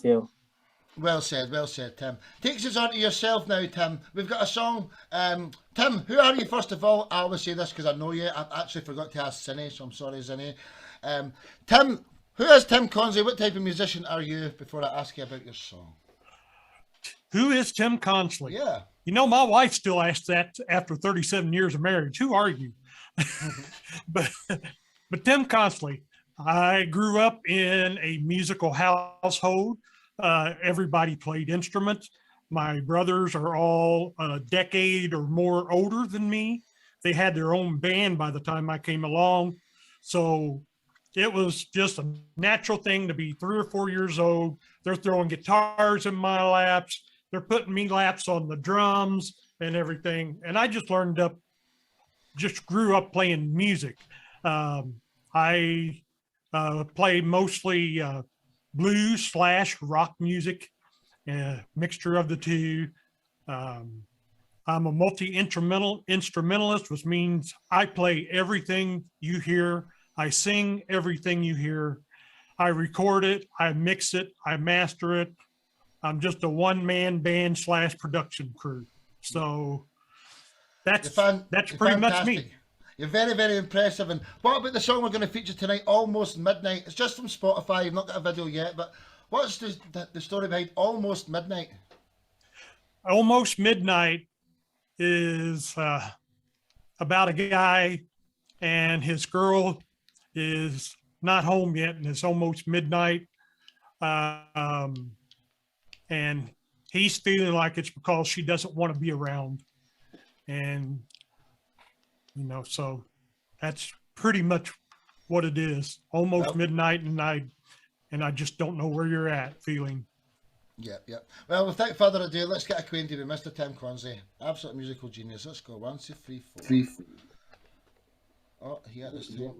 tale. Well said, Tim. Takes us on to yourself now, Tim. We've got a song. Tim, who are you, first of all? I always say this because I know you. I actually forgot to ask Zinny, so I'm sorry, Zinny. Tim, who is Tim Consley? What type of musician are you, before I ask you about your song? Who is Tim Consley? Yeah. You know, my wife still asks that after 37 years of marriage. Who are you? but Tim Consley, I grew up in a musical household. Everybody played instruments. My brothers are all a decade or more older than me. They had their own band by the time I came along. So it was just a natural thing to be 3 or 4 years old. They're throwing guitars in my laps. They're putting me laps on the drums and everything. And I just grew up playing music. I play mostly blues / rock music, mixture of the two. I'm a multi-instrumentalist, which means I play everything you hear. I sing everything you hear. I record it, I mix it, I master it. I'm just a one-man band / production crew. So that's pretty much me. You're very, very impressive. And what about the song we're going to feature tonight, Almost Midnight? It's just from Spotify. You've not got a video yet, but what's the story behind Almost Midnight? Almost Midnight is about a guy and his girl is not home yet, and it's almost midnight. And he's feeling like it's because she doesn't want to be around. And, you know, so that's pretty much what it is. Almost midnight, and I just don't know where you're at feeling. Yep. Well, without further ado, let's get acquainted with Mr. Tim Consley. Absolute musical genius. Let's go. 1, 2, 3, 4. Oh, he had this too.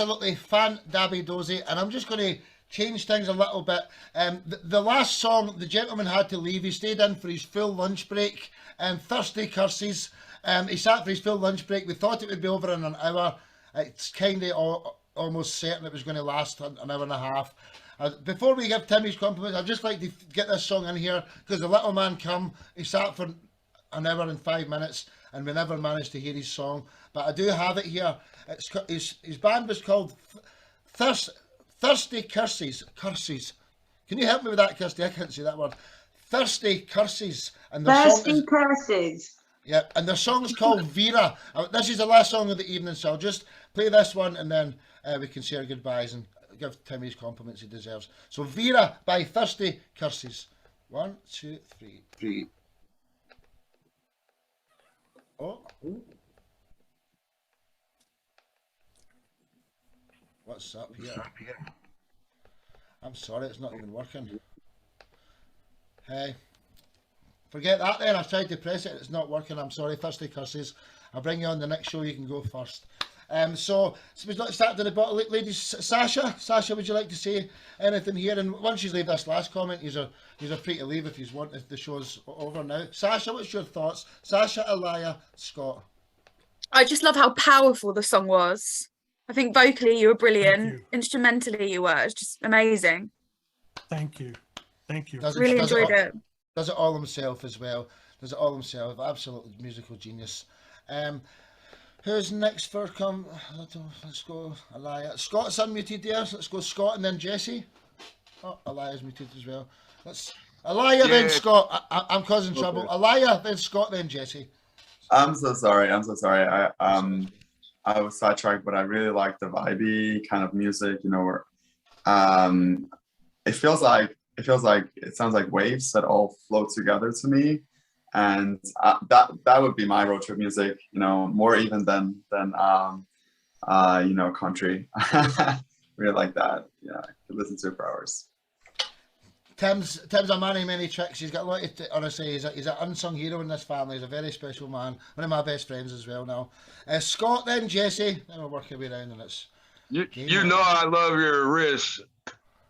absolutely fan-dabby-dozy, and I'm just going to change things a little bit. The last song, the gentleman had to leave. He stayed in for his full lunch break. Thirsty Curses. He sat for his full lunch break. We thought it would be over in an hour. It's kind of almost certain it was going to last an hour and a half. Before we give Tim his compliments, I'd just like to get this song in here because the little man come. He sat for an hour and 5 minutes, and we never managed to hear his song. But I do have it here. His band was called Thirsty Curses. Curses. Can you help me with that, Kirsty? I can't say that word. Thirsty Curses. And the Thirsty Curses. Yeah, and the song's called Vera. This is the last song of the evening, so I'll just play this one and then we can say our goodbyes and give Tim his compliments he deserves. So Vera by Thirsty Curses. 1, 2, 3. Oh. What's up here? I'm sorry, it's not even working. Hey. Forget that then, I tried to press it, it's not working, I'm sorry, Thirsty Curses. I'll bring you on the next show, you can go first. So we've not started to the bottom, ladies. Sasha, would you like to say anything here? And once you leave this last comment, you're free to leave if you want, if the show's over now. Sasha, what's your thoughts? Sasha, Elia, Scott. I just love how powerful the song was. I think vocally you were brilliant. Instrumentally you were. It's just amazing. Thank you. Really enjoyed it. Does it all himself as well. Does it all himself. Absolutely musical genius. Who's next for come? Let's go Elia. Scott's unmuted there. So let's go Scott and then Jesse. Oh, Elia's muted as well. Let's Elia then Scott. I'm causing trouble. Elia then Scott then Jesse. I'm so sorry. I was sidetracked, but I really like the vibey kind of music, you know, where it sounds like waves that all flow together to me, and that would be my road trip music, you know, more even than you know, country. Really like that. Yeah, I could listen to it for hours. Tim's a man of many tricks. He's got a lot of, honestly, he's an unsung hero in this family. He's a very special man. One of my best friends as well now. Scott, then Jesse. Then we'll work our way around and it's... You know I love your wrist.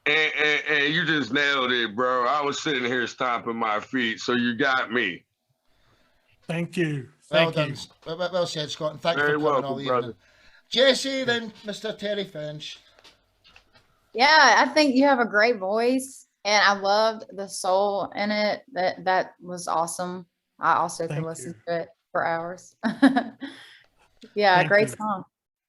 And you just nailed it, bro. I was sitting here stomping my feet, so you got me. Thank you. Well done. Well said, Scott. And thank you for coming all evening. Jesse, then Mr. Terry Finch. Yeah, I think you have a great voice. And I loved the soul in it. That was awesome. I also could listen to it for hours. Yeah, great song.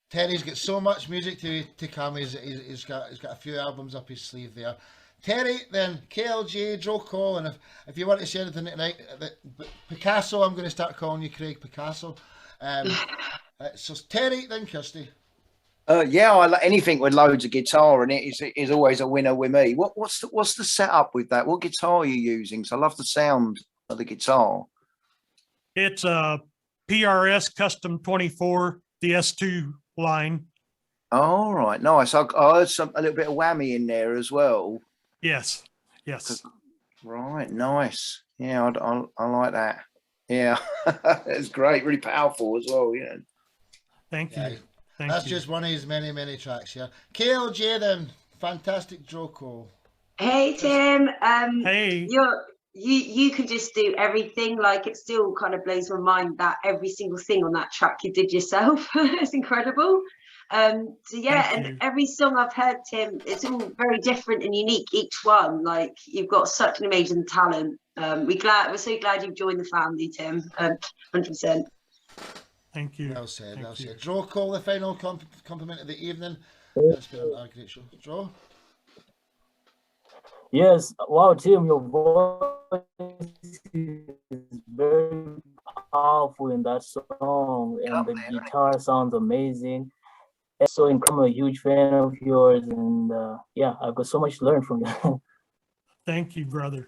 Terry's got so much music to come. He's got a few albums up his sleeve there. Terry, then KLJ, Joe Cole, and if you want to say anything tonight, Picasso, I'm going to start calling you Craig Picasso. So Terry, then Kirsty. Yeah, I like anything with loads of guitar in it is always a winner with me. What's the setup with that? What guitar are you using? So I love the sound of the guitar. It's a PRS Custom 24, the S2 line. All right, nice. I heard a little bit of whammy in there as well. Yes. Right, nice. Yeah, I like that. Yeah, it's great, really powerful as well. Yeah. Thank you. That's just one of his many, many tracks here. KLJ then, fantastic Joe Cole. Hey Tim. Hey. You can just do everything. Like, it still kind of blows my mind that every single thing on that track you did yourself. It's incredible. So yeah, and every song I've heard, Tim, it's all very different and unique, each one. Like, you've got such an amazing talent. We're so glad you've joined the family, Tim. 100%. Thank you. Well said, well said. Joe Cole, the final compliment of the evening. It's been a great show. Joe? Yes, wow, Tim, your voice is very powerful in that song, and the guitar sounds amazing. So I'm a huge fan of yours, and yeah, I've got so much to learn from you. Thank you, brother.